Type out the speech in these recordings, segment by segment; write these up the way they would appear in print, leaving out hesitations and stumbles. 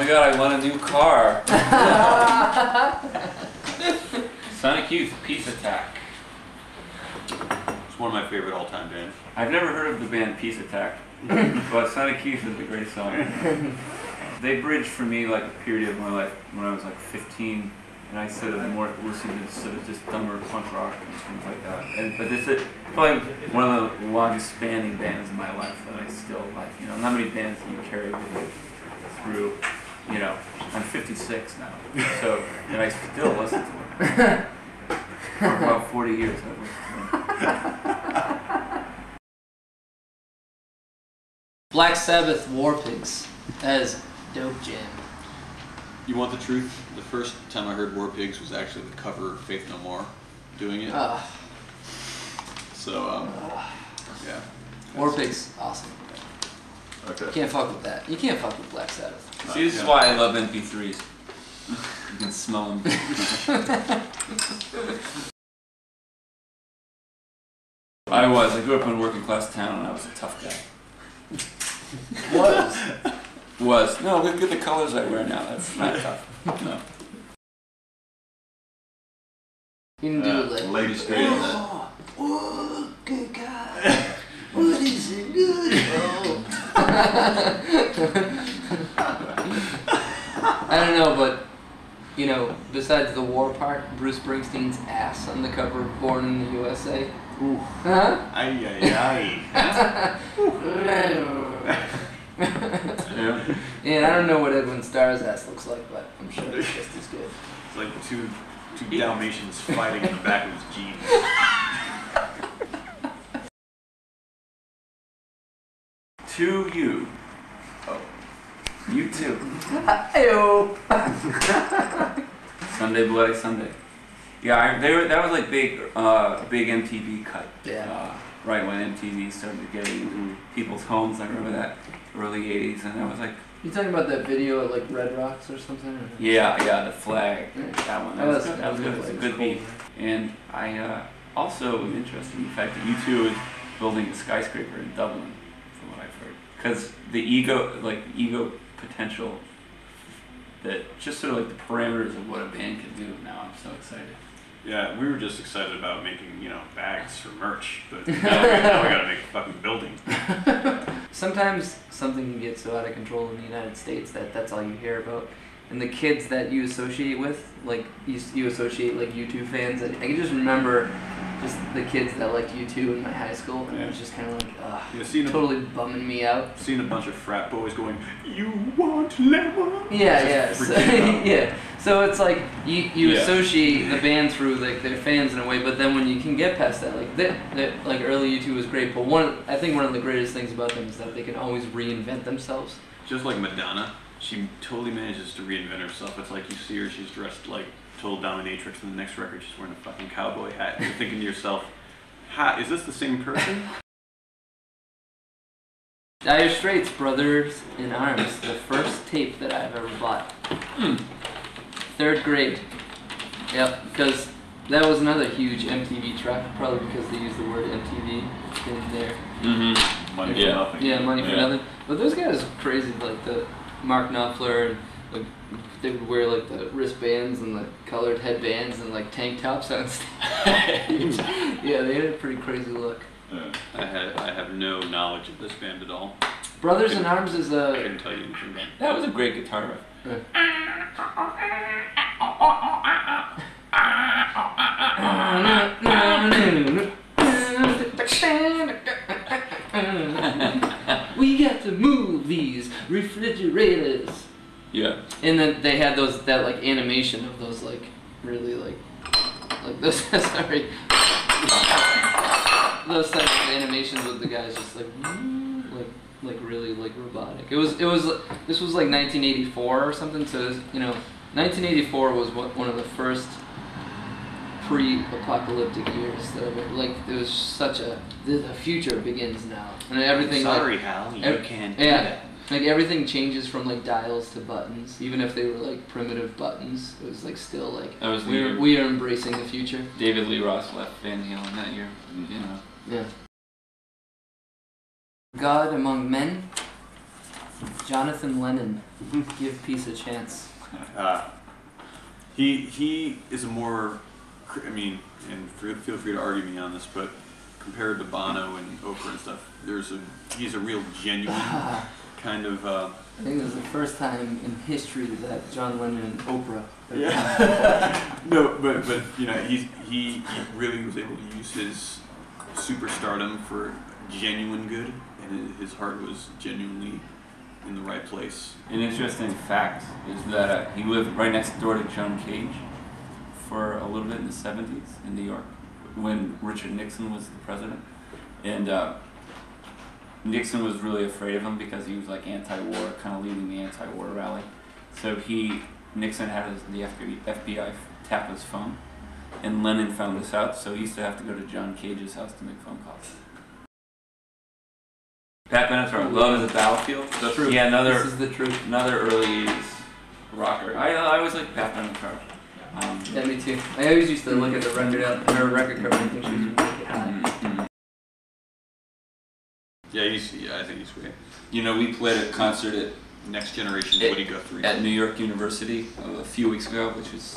my god, I want a new car. Sonic Youth, Peace Attack. It's one of my favorite all-time bands. I've never heard of the band Peace Attack, but Sonic Youth is a great song. They bridged for me like a period of my life when I was like 15, and I sort of more listened to sort of just dumber punk rock and things like that. But this is probably one of the longest spanning bands in my life that I still like. You know, not many bands that you carry with you through. You know, I'm 56 now, so and I still listen to them. For about 40 years I've listened to them. Black Sabbath War Pigs as dope jam. You want the truth? The first time I heard War Pigs was actually the cover of Faith No More doing it. So, yeah. War Pigs, awesome. Okay. You can't fuck with that. You can't fuck with Black Sabbath. See, this is why I love MP3s. You can smell them. I grew up in a working class town and I was a tough guy. Was. No, look at the colors I wear now. That's not tough. No. You can do it like... Lady straight on that. Oh, good God. What is it good? I don't know, but, you know, besides the war part, Bruce Springsteen's ass on the cover of Born in the USA. Ooh. Huh? Ay, ay, ay. Yeah, I don't know what Edwin Starr's ass looks like, but I'm sure it's just as good. It's like two Dalmatians fighting in the back of his jeans. To you. Oh. You too. Ayo. Sunday Bloody Sunday. Yeah, that was like big MTV cut. Yeah. Right when MTV started getting into people's homes, I remember that early '80s, and I was like. You talking about that video at like Red Rocks or something? Or? Yeah, the flag. That one. That was good. That was good. It was a good beat. And I also am interested in the fact that U2 is building a skyscraper in Dublin, from what I've heard. Because the ego potential, that just sort of like the parameters of what a band can do. Now I'm so excited. Yeah, we were just excited about making, bags for merch, but now we gotta make a fucking building. Sometimes something can get so out of control in the United States that that's all you hear about. And the kids that you associate with, like, you associate, like, U2 fans. I can just remember just the kids that liked U2 in my high school, and it was just kind of like, totally bumming me out. Seeing a bunch of frat boys going, "You want lemon?" Yeah. So, yeah. So it's like, you associate the band through, like, their fans in a way, but then when you can get past that, like, like early U2 was great, but I think one of the greatest things about them is that they can always reinvent themselves. Just like Madonna. She totally manages to reinvent herself. It's like you see her, she's dressed like total dominatrix, and the next record she's wearing a fucking cowboy hat. And you're thinking to yourself, is this the same person? Dire Straits, Brothers in Arms, the first tape that I've ever bought. 3rd grade. Yep, because that was another huge MTV track, probably because they used the word MTV in there. Money for nothing. Yeah, money for nothing. But those guys were crazy, like the Mark Knopfler, and like they would wear like the wristbands and the colored headbands and like tank tops on stage. Yeah, they had a pretty crazy look. I have no knowledge of this band at all. Brothers in Arms is I couldn't tell you anything about it. That was a great guitar riff. We got to move these refrigerators. Yeah. And then they had that like animation of those like really like those sorry those types of animations with the guys just like really like robotic. This was like 1984 or something. So 1984 was one of the first pre-apocalyptic years that it was such the future begins now, and everything. Sorry, Hal, you can't do that. Like everything changes from like dials to buttons, even if they were like primitive buttons. It was like still like we are embracing the future. David Lee Roth left Van Halen that year. Yeah. God among men. Jonathan Lennon, give peace a chance. He is a more, I mean, and feel free to argue me on this, but compared to Bono and Oprah and stuff, he's a real genuine kind of. I think it was the first time in history that John Lennon and Oprah. Yeah. No, but you know, he really was able to use his superstardom for genuine good, and his heart was genuinely in the right place. An interesting fact is that he lived right next door to John Cage for a little bit in the 70s in New York when Richard Nixon was the president. And Nixon was really afraid of him because he was like anti-war, kind of leading the anti-war rally. So Nixon had the FBI tap his phone, and Lennon found this out, so he used to have to go to John Cage's house to make phone calls. Pat Benatar, Love is a Battlefield. The truth. Yeah, This is the truth. another early 80s rocker. I always liked Pat Benatar. Yeah, me too. I always used to look at the record cover and think she was really hot. Yeah, I think he's great. You know, we played a concert at Next Generation Woody Guthrie at New York University a few weeks ago, which is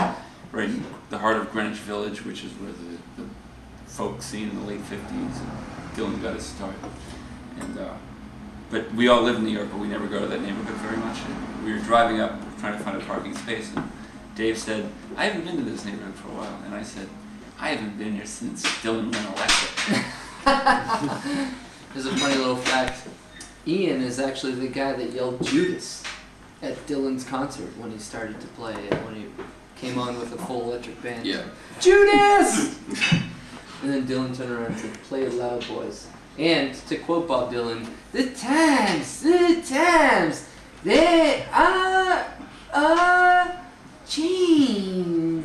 right in the heart of Greenwich Village, which is where the folk scene in the late 50s and Dylan got his start. And but we all live in New York, but we never go to that neighborhood very much. And we were driving up, trying to find a parking space, and Dave said, "I haven't been to this neighborhood for a while." And I said, "I haven't been here since Dylan went electric." There's a funny little fact. Ian is actually the guy that yelled Judas at Dylan's concert when he started to play, when he came on with a full electric band. Yeah. Judas! And then Dylan turned around and said, "Play it loud, boys." And to quote Bob Dylan, the times, they are changing.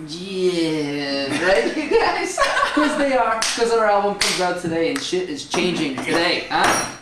Right, you guys? Because they are. Because our album comes out today and shit is changing today, huh?